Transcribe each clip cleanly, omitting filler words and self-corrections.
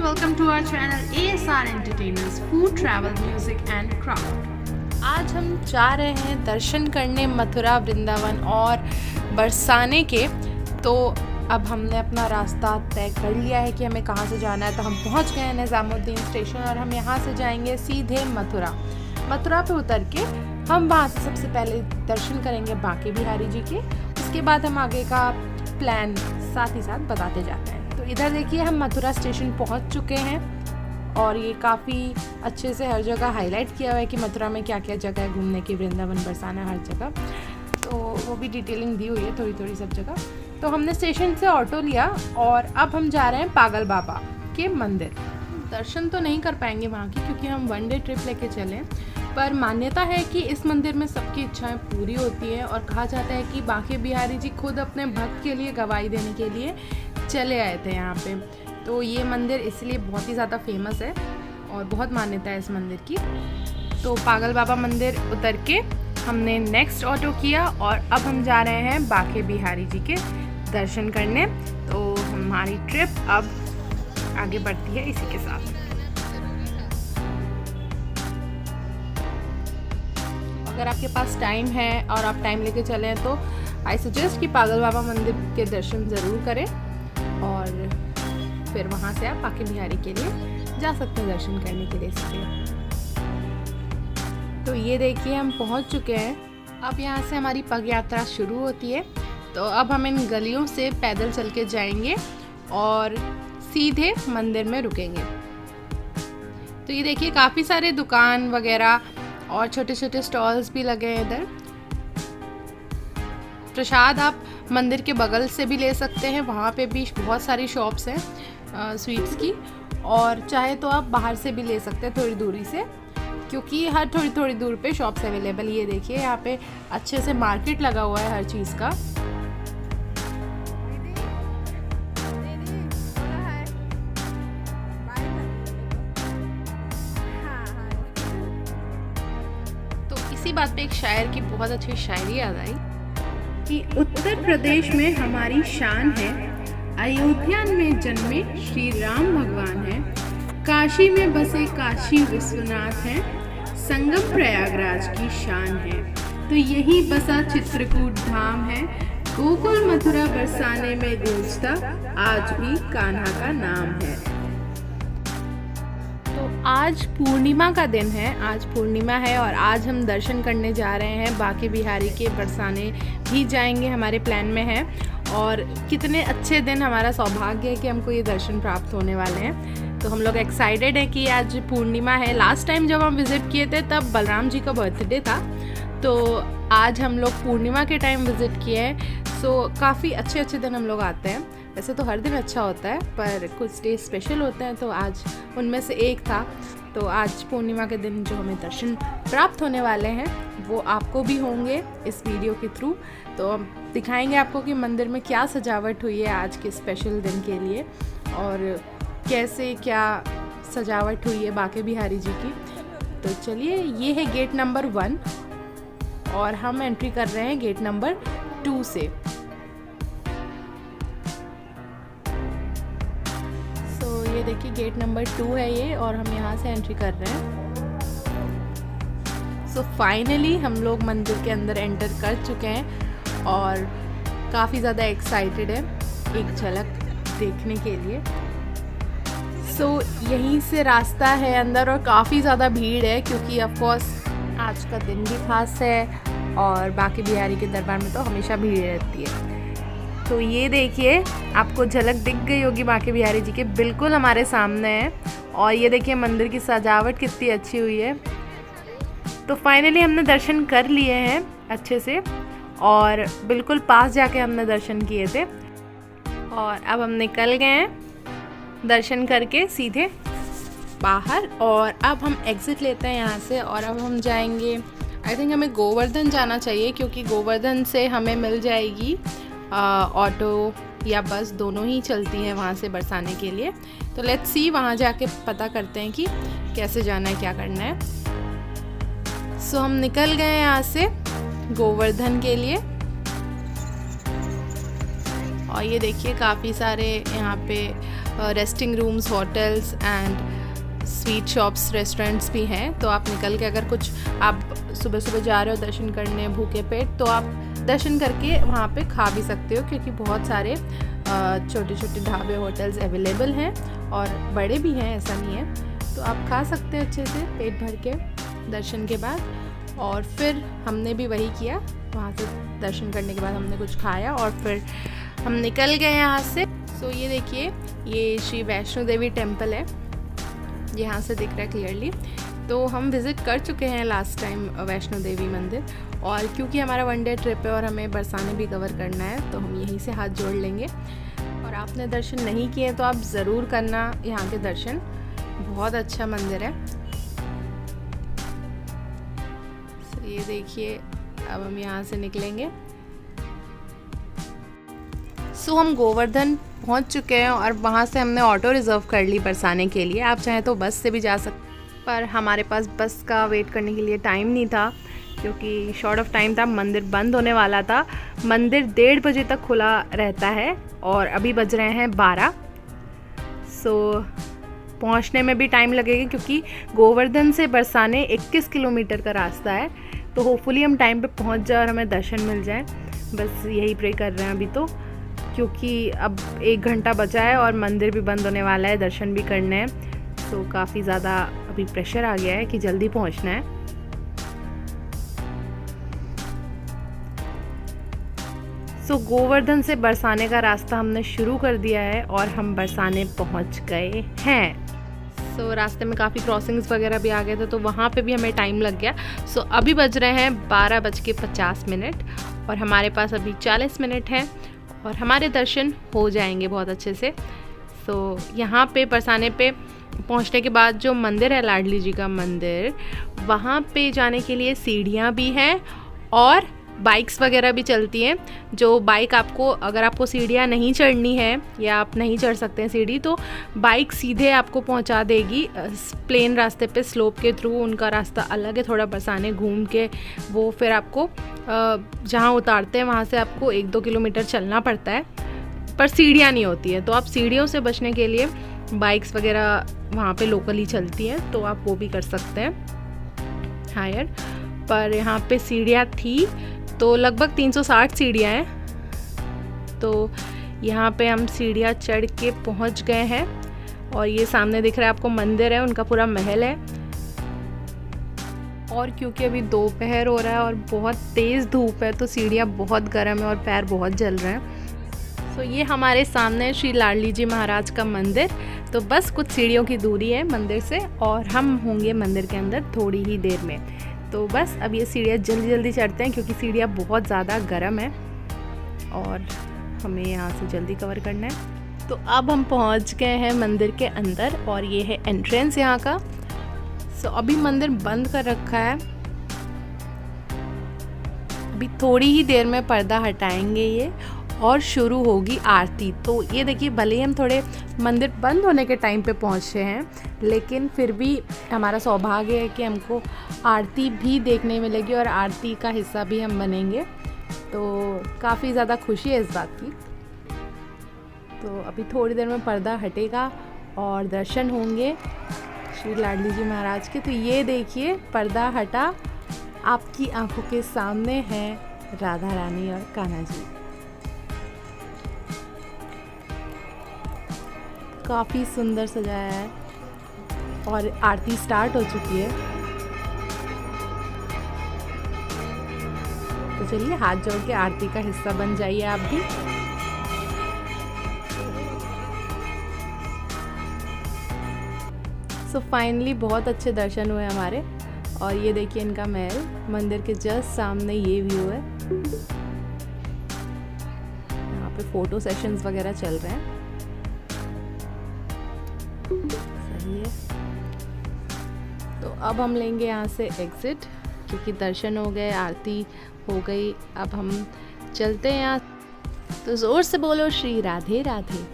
welcome to our channel ASR Entertainers Food, Travel, Music and Craft। आज हम जा रहे हैं दर्शन करने मथुरा, वृंदावन और बरसाने के। तो अब हमने अपना रास्ता तय कर लिया है कि हमें कहाँ से जाना है। तो हम पहुँच गए हैं निज़ामुद्दीन स्टेशन और हम यहाँ से जाएंगे सीधे मथुरा। मथुरा पे उतर के हम वहाँ से सबसे पहले दर्शन करेंगे बांके बिहारी जी के। उसके बाद हम आगे का प्लान साथ ही साथ बताते जाते हैं। तो इधर देखिए हम मथुरा स्टेशन पहुंच चुके हैं और ये काफ़ी अच्छे से हर जगह हाईलाइट किया हुआ है कि मथुरा में क्या क्या जगह है घूमने की, वृंदावन, बरसाना, हर जगह। तो वो भी डिटेलिंग दी हुई है थोड़ी थोड़ी सब जगह। तो हमने स्टेशन से ऑटो लिया और अब हम जा रहे हैं पागल बाबा के मंदिर। दर्शन तो नहीं कर पाएंगे वहाँ की क्योंकि हम 1 डे ट्रिप लेके चले, पर मान्यता है कि इस मंदिर में सबकी इच्छाएं पूरी होती हैं और कहा जाता है कि बांके बिहारी जी खुद अपने भक्त के लिए गवाही देने के लिए चले आए थे यहाँ पे। तो ये मंदिर इसलिए बहुत ही ज़्यादा फेमस है और बहुत मान्यता है इस मंदिर की। तो पागल बाबा मंदिर उतर के हमने नेक्स्ट ऑटो किया और अब हम जा रहे हैं बांके बिहारी जी के दर्शन करने। तो हमारी ट्रिप अब आगे बढ़ती है इसी के साथ। अगर आपके पास टाइम है और आप टाइम लेके चले हैं तो आई सजेस्ट कि पागल बाबा मंदिर के दर्शन ज़रूर करें और फिर वहाँ से आप बांके बिहारी के लिए जा सकते हैं दर्शन करने के लिए इसलिए। तो ये देखिए हम पहुँच चुके हैं। अब यहाँ से हमारी पग यात्रा शुरू होती है। तो अब हम इन गलियों से पैदल चल के जाएंगे और सीधे मंदिर में रुकेंगे। तो ये देखिए काफ़ी सारे दुकान वगैरह और छोटे छोटे स्टॉल्स भी लगे हैं इधर। प्रसाद आप मंदिर के बगल से भी ले सकते हैं, वहाँ पे भी बहुत सारी शॉप्स हैं स्वीट्स की, और चाहे तो आप बाहर से भी ले सकते हैं थोड़ी दूरी से, क्योंकि हर थोड़ी थोड़ी दूर पे शॉप्स अवेलेबल। ये देखिए यहाँ पे अच्छे से मार्केट लगा हुआ है हर चीज़ का। इसी बात पे एक शायर की बहुत अच्छी शायरी याद आई कि उत्तर प्रदेश में हमारी शान है, अयोध्या में जन्मे श्री राम भगवान है, काशी में बसे काशी विश्वनाथ हैं, संगम प्रयागराज की शान है। तो यही बसा चित्रकूट धाम है, गोकुल मथुरा बरसाने में गूंजता आज भी कान्हा का नाम है। तो आज पूर्णिमा का दिन है, आज पूर्णिमा है और आज हम दर्शन करने जा रहे हैं बांके बिहारी के। बरसाने भी जाएंगे, हमारे प्लान में है। और कितने अच्छे दिन, हमारा सौभाग्य है कि हमको ये दर्शन प्राप्त होने वाले हैं। तो हम लोग एक्साइटेड है कि आज पूर्णिमा है। लास्ट टाइम जब हम विज़िट किए थे तब बलराम जी का बर्थडे था, तो आज हम लोग पूर्णिमा के टाइम विज़िट किए हैं। सो काफ़ी अच्छे अच्छे दिन हम लोग आते हैं। वैसे तो हर दिन अच्छा होता है पर कुछ डे स्पेशल होते हैं, तो आज उनमें से एक था। तो आज पूर्णिमा के दिन जो हमें दर्शन प्राप्त होने वाले हैं वो आपको भी होंगे इस वीडियो के थ्रू। तो हम दिखाएंगे आपको कि मंदिर में क्या सजावट हुई है आज के स्पेशल दिन के लिए और कैसे क्या सजावट हुई है बांके बिहारी जी की। तो चलिए, ये है गेट नंबर 1 और हम एंट्री कर रहे हैं गेट नंबर 2 से। ये देखिए गेट नंबर 2 है ये और हम यहाँ से एंट्री कर रहे हैं। सो फाइनली हम लोग मंदिर के अंदर एंटर कर चुके हैं और काफ़ी ज़्यादा एक्साइटेड है एक झलक देखने के लिए। सो यहीं से रास्ता है अंदर और काफ़ी ज़्यादा भीड़ है क्योंकि ऑफ कोर्स आज का दिन भी खास है और बांके बिहारी के दरबार में तो हमेशा भीड़ रहती है। तो ये देखिए आपको झलक दिख गई होगी बांके बिहारी जी के, बिल्कुल हमारे सामने है। और ये देखिए मंदिर की सजावट कितनी अच्छी हुई है। तो फाइनली हमने दर्शन कर लिए हैं अच्छे से और बिल्कुल पास जाके हमने दर्शन किए थे और अब हम निकल गए हैं दर्शन करके सीधे बाहर। और अब हम एग्ज़िट लेते हैं यहाँ से और अब हम जाएंगे, आई थिंक हमें गोवर्धन जाना चाहिए क्योंकि गोवर्धन से हमें मिल जाएगी ऑटो या बस, दोनों ही चलती हैं वहाँ से बरसाने के लिए। तो लेट्स सी, वहाँ जाके पता करते हैं कि कैसे जाना है, क्या करना है। सो हम निकल गए यहाँ से गोवर्धन के लिए और ये देखिए काफ़ी सारे यहाँ पे resting rooms, hotels and sweet shops, restaurants भी हैं। तो आप निकल के अगर कुछ आप सुबह सुबह जा रहे हो दर्शन करने भूखे पेट, तो आप दर्शन करके वहाँ पे खा भी सकते हो, क्योंकि बहुत सारे छोटे छोटे ढाबे, होटल्स अवेलेबल हैं और बड़े भी हैं, ऐसा नहीं है। तो आप खा सकते हैं अच्छे से पेट भर के दर्शन के बाद। और फिर हमने भी वही किया, वहाँ से दर्शन करने के बाद हमने कुछ खाया और फिर हम निकल गए यहाँ से। सो ये देखिए, ये श्री वैष्णो देवी टेम्पल है, यहाँ से दिख रहा है क्लियरली। तो हम विज़िट कर चुके हैं लास्ट टाइम वैष्णो देवी मंदिर, और क्योंकि हमारा 1 डे ट्रिप है और हमें बरसाने भी कवर करना है, तो हम यहीं से हाथ जोड़ लेंगे। और आपने दर्शन नहीं किए तो आप ज़रूर करना यहाँ के दर्शन, बहुत अच्छा मंदिर है। तो ये देखिए, अब हम यहाँ से निकलेंगे। सो हम गोवर्धन पहुँच चुके हैं और वहाँ से हमने ऑटो रिज़र्व कर ली बरसाने के लिए। आप चाहें तो बस से भी जा सकते, पर हमारे पास बस का वेट करने के लिए टाइम नहीं था, क्योंकि शॉर्ट ऑफ टाइम था, मंदिर बंद होने वाला था। मंदिर 1:30 बजे तक खुला रहता है और अभी बज रहे हैं 12। सो पहुंचने में भी टाइम लगेगा, क्योंकि गोवर्धन से बरसाने 21 किलोमीटर का रास्ता है। तो होपफुली हम टाइम पे पहुंच जाए और हमें दर्शन मिल जाए, बस यही प्रे कर रहे हैं अभी तो, क्योंकि अब 1 घंटा बचा है और मंदिर भी बंद होने वाला है, दर्शन भी करने हैं। तो काफ़ी ज़्यादा अभी प्रेशर आ गया है कि जल्दी पहुंचना है। सो गोवर्धन से बरसाने का रास्ता हमने शुरू कर दिया है और हम बरसाने पहुंच गए हैं। सो रास्ते में काफ़ी क्रॉसिंग्स वगैरह भी आ गए थे, तो वहाँ पे भी हमें टाइम लग गया। सो अभी बज रहे हैं 12:50 और हमारे पास अभी 40 मिनट हैं और हमारे दर्शन हो जाएंगे बहुत अच्छे से। सो यहाँ पे बरसाने पे पहुँचने के बाद जो मंदिर है, लाडली जी का मंदिर, वहाँ पे जाने के लिए सीढ़ियाँ भी हैं और बाइक्स वगैरह भी चलती हैं। जो बाइक आपको, अगर आपको सीढ़ियाँ नहीं चढ़नी है या आप नहीं चढ़ सकते हैं सीढ़ी, तो बाइक सीधे आपको पहुंचा देगी प्लेन रास्ते पे, स्लोप के थ्रू। उनका रास्ता अलग है, थोड़ा बरसाने घूम के वो फिर आपको जहाँ उतारते हैं वहाँ से आपको 1-2 किलोमीटर चलना पड़ता है, पर सीढ़ियाँ नहीं होती है। तो आप सीढ़ियों से बचने के लिए बाइक्स वगैरह वहाँ पे लोकली चलती हैं, तो आप वो भी कर सकते हैं हायर। पर यहाँ पे सीढ़ियाँ थी, तो लगभग 360 सीढ़ियाँ हैं। तो यहाँ पे हम सीढ़ियाँ चढ़ के पहुँच गए हैं और ये सामने दिख रहा है आपको मंदिर है, उनका पूरा महल है। और क्योंकि अभी दोपहर हो रहा है और बहुत तेज़ धूप है, तो सीढ़ियाँ बहुत गर्म है और पैर बहुत जल रहे हैं। तो ये हमारे सामने श्री लाडली जी महाराज का मंदिर। तो बस कुछ सीढ़ियों की दूरी है मंदिर से और हम होंगे मंदिर के अंदर थोड़ी ही देर में। तो बस अब ये सीढ़ियाँ जल्दी जल्दी चढ़ते हैं, क्योंकि सीढ़ियाँ बहुत ज़्यादा गर्म है और हमें यहाँ से जल्दी कवर करना है। तो अब हम पहुँच गए हैं मंदिर के अंदर और ये है एंट्रेंस यहाँ का। सो अभी मंदिर बंद कर रखा है, अभी थोड़ी ही देर में पर्दा हटाएंगे ये और शुरू होगी आरती। तो ये देखिए, भले ही हम थोड़े मंदिर बंद होने के टाइम पे पहुँचे हैं, लेकिन फिर भी हमारा सौभाग्य है कि हमको आरती भी देखने मिलेगी और आरती का हिस्सा भी हम बनेंगे। तो काफ़ी ज़्यादा खुशी है इस बात की। तो अभी थोड़ी देर में पर्दा हटेगा और दर्शन होंगे श्री लाडली जी महाराज के। तो ये देखिए, पर्दा हटा, आपकी आंखों के सामने है राधा रानी और कान्हा जी। काफ़ी सुंदर सजाया है और आरती स्टार्ट हो चुकी है। तो चलिए हाथ जोड़ के आरती का हिस्सा बन जाइए आप भी। सो फाइनली बहुत अच्छे दर्शन हुए हमारे। और ये देखिए इनका महल, मंदिर के जस्ट सामने ये व्यू है। यहाँ पे फोटो सेशंस वगैरह चल रहे हैं। सही है। तो अब हम लेंगे यहाँ से एग्जिट, क्योंकि दर्शन हो गए, आरती हो गई। अब हम चलते हैं यहाँ। तो जोर से बोलो श्री राधे राधे।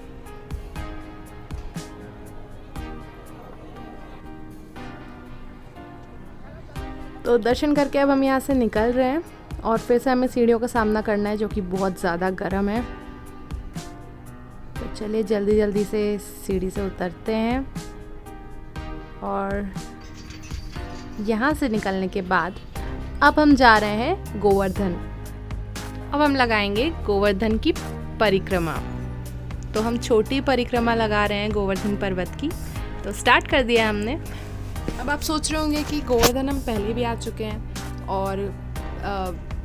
तो दर्शन करके अब हम यहाँ से निकल रहे हैं और फिर से हमें सीढ़ियों का सामना करना है, जो कि बहुत ज़्यादा गर्म है। तो चलिए जल्दी जल्दी से सीढ़ी से उतरते हैं और यहाँ से निकलने के बाद अब हम जा रहे हैं गोवर्धन। अब हम लगाएंगे गोवर्धन की परिक्रमा। तो हम छोटी परिक्रमा लगा रहे हैं गोवर्धन पर्वत की। तो स्टार्ट कर दिया हमने। अब आप सोच रहे होंगे कि गोवर्धन हम पहले भी आ चुके हैं और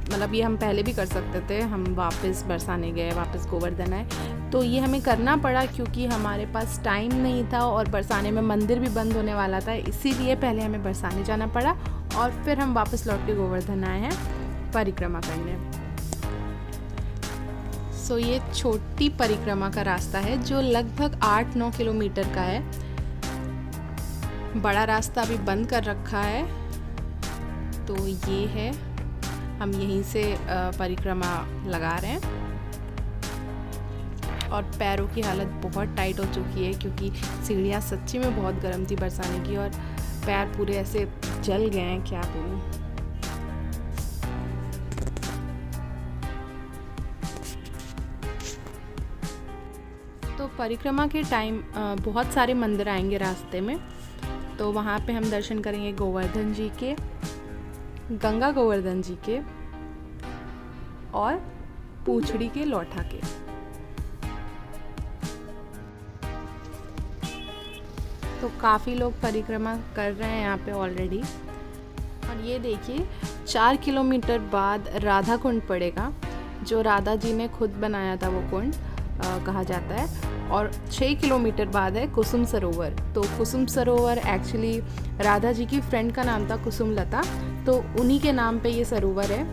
मतलब ये हम पहले भी कर सकते थे, हम वापस बरसाने गए, वापस गोवर्धन आए। तो ये हमें करना पड़ा क्योंकि हमारे पास टाइम नहीं था और बरसाने में मंदिर भी बंद होने वाला था, इसीलिए पहले हमें बरसाने जाना पड़ा और फिर हम वापस लौट के गोवर्धन आए हैं परिक्रमा करने। सो ये छोटी परिक्रमा का रास्ता है जो लगभग 8-9 किलोमीटर का है। बड़ा रास्ता अभी बंद कर रखा है। तो ये है, हम यहीं से परिक्रमा लगा रहे हैं और पैरों की हालत बहुत टाइट हो चुकी है क्योंकि सीढ़ियाँ सच्ची में बहुत गर्म थी बरसाने की और पैर पूरे ऐसे जल गए हैं, क्या बोलूं। तो परिक्रमा के टाइम बहुत सारे मंदिर आएंगे रास्ते में, तो वहाँ पे हम दर्शन करेंगे गोवर्धन जी के, गंगा गोवर्धन जी के और पूछड़ी के लौठा के। तो काफ़ी लोग परिक्रमा कर रहे हैं यहाँ पे ऑलरेडी। और ये देखिए 4 किलोमीटर बाद राधा कुंड पड़ेगा, जो राधा जी ने खुद बनाया था वो कुंड कहा जाता है। और 6 किलोमीटर बाद है कुसुम सरोवर। तो कुसुम सरोवर एक्चुअली राधा जी की फ्रेंड का नाम था कुसुम लता, तो उन्हीं के नाम पे ये सरोवर है।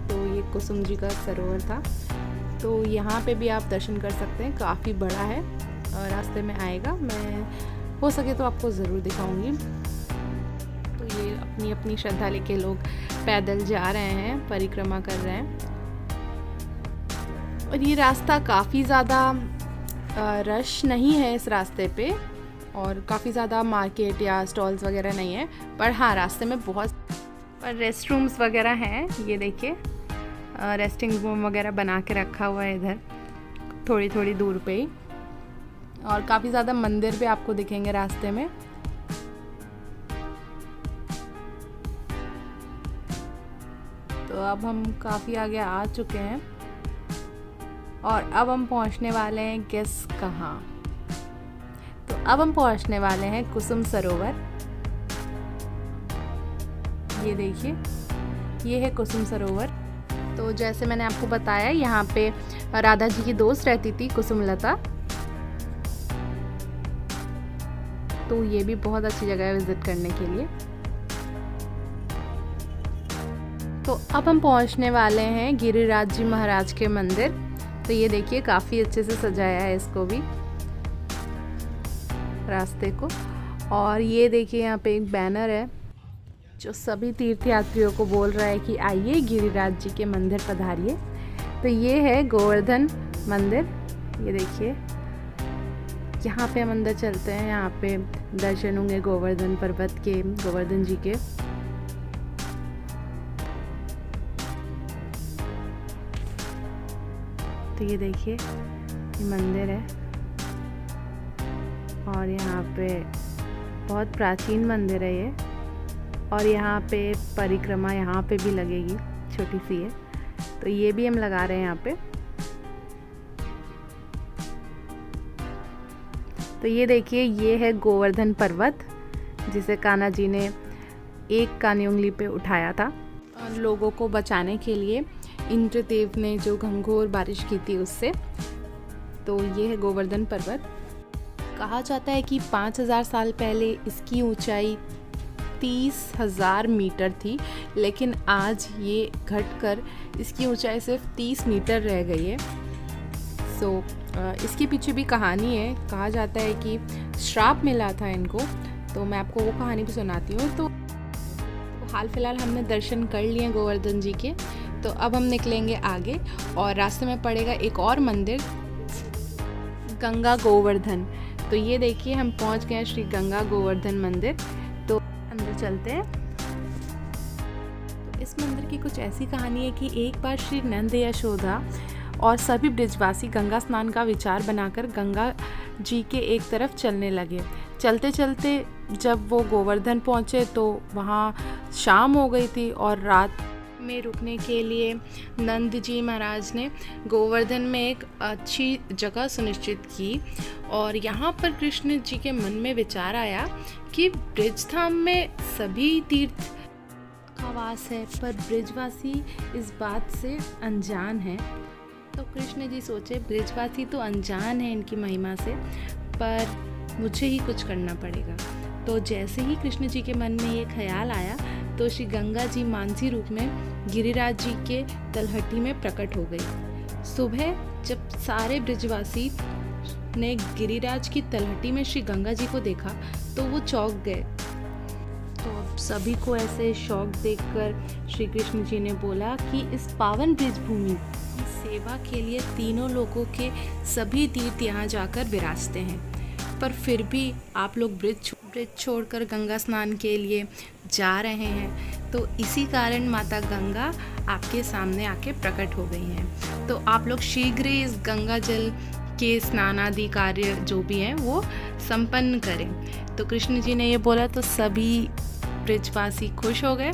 तो ये कुसुम जी का सरोवर था। तो यहाँ पे भी आप दर्शन कर सकते हैं, काफ़ी बड़ा है, रास्ते में आएगा, मैं हो सके तो आपको ज़रूर दिखाऊंगी। तो ये अपनी अपनी श्रद्धा लेके लोग पैदल जा रहे हैं, परिक्रमा कर रहे हैं। और ये रास्ता काफ़ी ज़्यादा रश नहीं है इस रास्ते पे और काफ़ी ज़्यादा मार्केट या स्टॉल्स वगैरह नहीं है, पर हाँ रास्ते में बहुत पर रेस्ट रूम्स वगैरह हैं। ये देखिए रेस्टिंग रूम वगैरह बना के रखा हुआ है इधर थोड़ी थोड़ी दूर पे ही। और काफ़ी ज़्यादा मंदिर भी आपको दिखेंगे रास्ते में। तो अब हम काफ़ी आगे आ चुके हैं और अब हम पहुंचने वाले हैं गेस कहाँ। तो अब हम पहुंचने वाले हैं कुसुम सरोवर। ये देखिए ये है कुसुम सरोवर। तो जैसे मैंने आपको बताया यहाँ पे राधा जी की दोस्त रहती थी कुसुम लता। तो ये भी बहुत अच्छी जगह है विजिट करने के लिए। तो अब हम पहुंचने वाले हैं गिरिराज जी महाराज के मंदिर। तो ये देखिए काफ़ी अच्छे से सजाया है इसको भी, रास्ते को। और ये देखिए यहाँ पे एक बैनर है जो सभी तीर्थयात्रियों को बोल रहा है कि आइए गिरिराज जी के मंदिर पधारिए। तो ये है गोवर्धन मंदिर। ये देखिए यहाँ पे हम अंदर चलते हैं, यहाँ पे दर्शन होंगे गोवर्धन पर्वत के, गोवर्धन जी के। तो ये देखिए ये मंदिर है और यहाँ पे बहुत प्राचीन मंदिर है ये। और यहाँ पे परिक्रमा यहाँ पे भी लगेगी, छोटी सी है, तो ये भी हम लगा रहे हैं यहाँ पे। तो ये देखिए ये है गोवर्धन पर्वत जिसे कान्हा जी ने एक कानी उंगली पे उठाया था लोगों को बचाने के लिए, इंद्रदेव ने जो घंघोर बारिश की थी उससे। तो ये है गोवर्धन पर्वत। कहा जाता है कि 5000 साल पहले इसकी ऊंचाई 30,000 मीटर थी, लेकिन आज ये घटकर इसकी ऊंचाई सिर्फ 30 मीटर रह गई है। इसके पीछे भी कहानी है। कहा जाता है कि श्राप मिला था इनको, तो मैं आपको वो कहानी भी सुनाती हूँ। तो हाल फिलहाल हमने दर्शन कर लिए गोवर्धन जी के। तो अब हम निकलेंगे आगे और रास्ते में पड़ेगा एक और मंदिर, गंगा गोवर्धन। तो ये देखिए हम पहुंच गए हैं श्री गंगा गोवर्धन मंदिर। तो अंदर चलते हैं। तो इस मंदिर की कुछ ऐसी कहानी है कि एक बार श्री नंद यशोदा और सभी ब्रिजवासी गंगा स्नान का विचार बनाकर गंगा जी के एक तरफ चलने लगे। चलते चलते जब वो गोवर्धन पहुँचे तो वहाँ शाम हो गई थी और रात में रुकने के लिए नंद जी महाराज ने गोवर्धन में एक अच्छी जगह सुनिश्चित की। और यहाँ पर कृष्ण जी के मन में विचार आया कि ब्रिजधाम में सभी तीर्थ का वास है, पर ब्रिजवासी इस बात से अनजान है। तो कृष्ण जी सोचे ब्रिजवासी तो अनजान है इनकी महिमा से, पर मुझे ही कुछ करना पड़ेगा। तो जैसे ही कृष्ण जी के मन में ये ख्याल आया तो श्री गंगा जी मानसी रूप में गिरिराज जी के तलहटी में प्रकट हो गई। सुबह जब सारे ब्रिजवासी ने गिरिराज की तलहटी में श्री गंगा जी को देखा तो वो चौंक गए। तो सभी को ऐसे शौक देखकर श्री कृष्ण जी ने बोला कि इस पावन ब्रिज भूमि की सेवा के लिए तीनों लोगों के सभी तीर्थ यहाँ जाकर विराजते हैं, पर फिर भी आप लोग ब्रिज छोड़कर गंगा स्नान के लिए जा रहे हैं। तो इसी कारण माता गंगा आपके सामने आके प्रकट हो गई हैं। तो आप लोग शीघ्र ही इस गंगा जल के स्नान आदि कार्य जो भी हैं वो संपन्न करें। तो कृष्ण जी ने ये बोला तो सभी ब्रिजवासी खुश हो गए।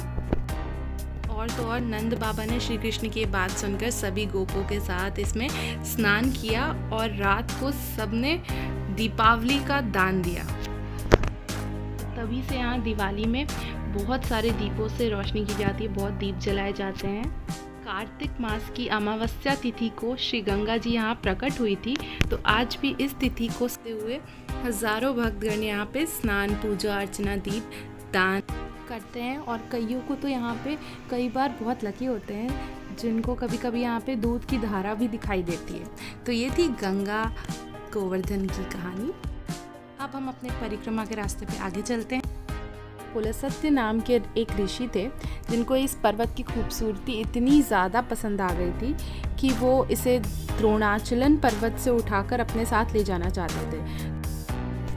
और तो और नंद बाबा ने श्री कृष्ण की बात सुनकर सभी गोपों के साथ इसमें स्नान किया और रात को सबने दीपावली का दान दिया। तभी से यहाँ दिवाली में बहुत सारे दीपों से रोशनी की जाती है, बहुत दीप जलाए जाते हैं। कार्तिक मास की अमावस्या तिथि को श्री गंगा जी यहाँ प्रकट हुई थी, तो आज भी इस तिथि को से हुए हजारों भक्तगण यहाँ पे स्नान, पूजा अर्चना, दीप दान करते हैं। और कईयों को तो यहाँ पे कई बार बहुत लकी होते हैं जिनको कभी कभी यहाँ पे दूध की धारा भी दिखाई देती है। तो ये थी गंगा गोवर्धन की कहानी। अब हम अपने परिक्रमा के रास्ते पे आगे चलते हैं। पुलस्त्य नाम के एक ऋषि थे जिनको इस पर्वत की खूबसूरती इतनी ज़्यादा पसंद आ गई थी कि वो इसे द्रोणाचलन पर्वत से उठाकर अपने साथ ले जाना चाहते थे।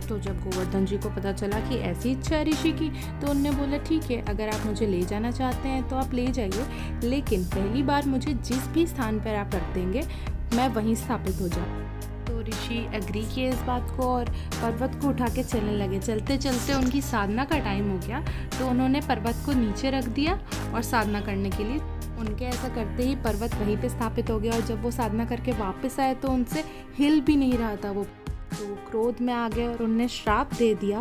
तो जब गोवर्धन जी को पता चला कि ऐसी इच्छा है ऋषि की, तो उन्होंने बोला ठीक है, अगर आप मुझे ले जाना चाहते हैं तो आप ले जाइए, लेकिन पहली बार मुझे जिस भी स्थान पर आप रख देंगे मैं वहीं स्थापित हो जाऊँ। तो ऋषि एग्री किए इस बात को और पर्वत को उठा के चलने लगे। चलते चलते उनकी साधना का टाइम हो गया, तो उन्होंने पर्वत को नीचे रख दिया और साधना करने के लिए उनके ऐसा करते ही पर्वत वहीं पे स्थापित हो गया। और जब वो साधना करके वापस आए तो उनसे हिल भी नहीं रहा था वो। तो क्रोध में आ गए और उन्होंने श्राप दे दिया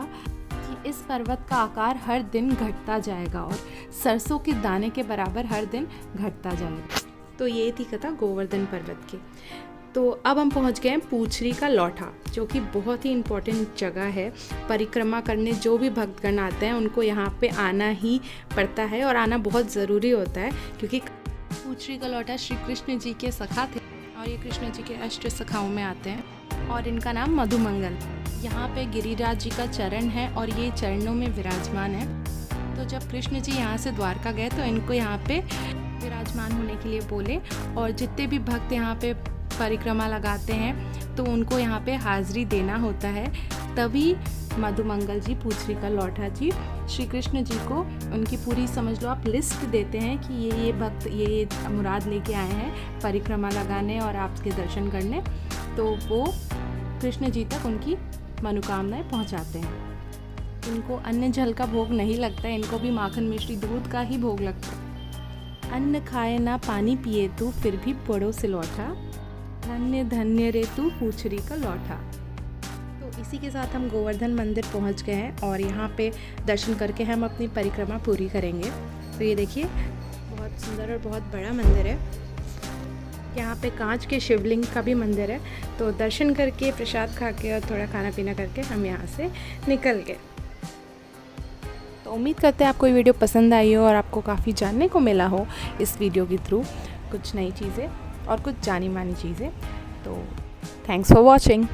कि इस पर्वत का आकार हर दिन घटता जाएगा और सरसों के दाने के बराबर हर दिन घटता जाएगा। तो ये थी कथा गोवर्धन पर्वत की। तो अब हम पहुंच गए हैं पूछरी का लौठा, जो कि बहुत ही इम्पोर्टेंट जगह है। परिक्रमा करने जो भी भक्तगण आते हैं उनको यहाँ पे आना ही पड़ता है और आना बहुत ज़रूरी होता है, क्योंकि पूछरी का लौठा श्री कृष्ण जी के सखा थे और ये कृष्ण जी के अष्ट सखाओं में आते हैं और इनका नाम मधुमंगल। यहाँ पे गिरिराज जी का चरण है और ये चरणों में विराजमान है। तो जब कृष्ण जी यहाँ से द्वारका गए तो इनको यहाँ पे विराजमान होने के लिए बोले, और जितने भी भक्त यहाँ पे परिक्रमा लगाते हैं तो उनको यहाँ पे हाजिरी देना होता है। तभी मधुमंगल जी, पूछरी का लौठा जी, श्री कृष्ण जी को उनकी पूरी समझ लो आप लिस्ट देते हैं कि ये भक्त ये मुराद लेके आए हैं परिक्रमा लगाने और आपके दर्शन करने। तो वो कृष्ण जी तक उनकी मनोकामनाएं पहुँचाते हैं। इनको अन्य जल का भोग नहीं लगता है, इनको भी माखन मिश्री दूध का ही भोग लगता है। अन्न खाए ना पानी पिए तू फिर भी पड़ो से लौटा, धन्य धन्य रे तू पूछरी का लौठा। तो इसी के साथ हम गोवर्धन मंदिर पहुंच गए हैं और यहाँ पे दर्शन करके हम अपनी परिक्रमा पूरी करेंगे। तो ये देखिए बहुत सुंदर और बहुत बड़ा मंदिर है। यहाँ पे कांच के शिवलिंग का भी मंदिर है। तो दर्शन करके प्रसाद खा के और थोड़ा खाना पीना करके हम यहाँ से निकल गए। तो उम्मीद करते हैं आपको ये वीडियो पसंद आई हो और आपको काफ़ी जानने को मिला हो इस वीडियो के थ्रू, कुछ नई चीज़ें और कुछ जानी मानी चीज़ें। तो थैंक्स फॉर वॉचिंग।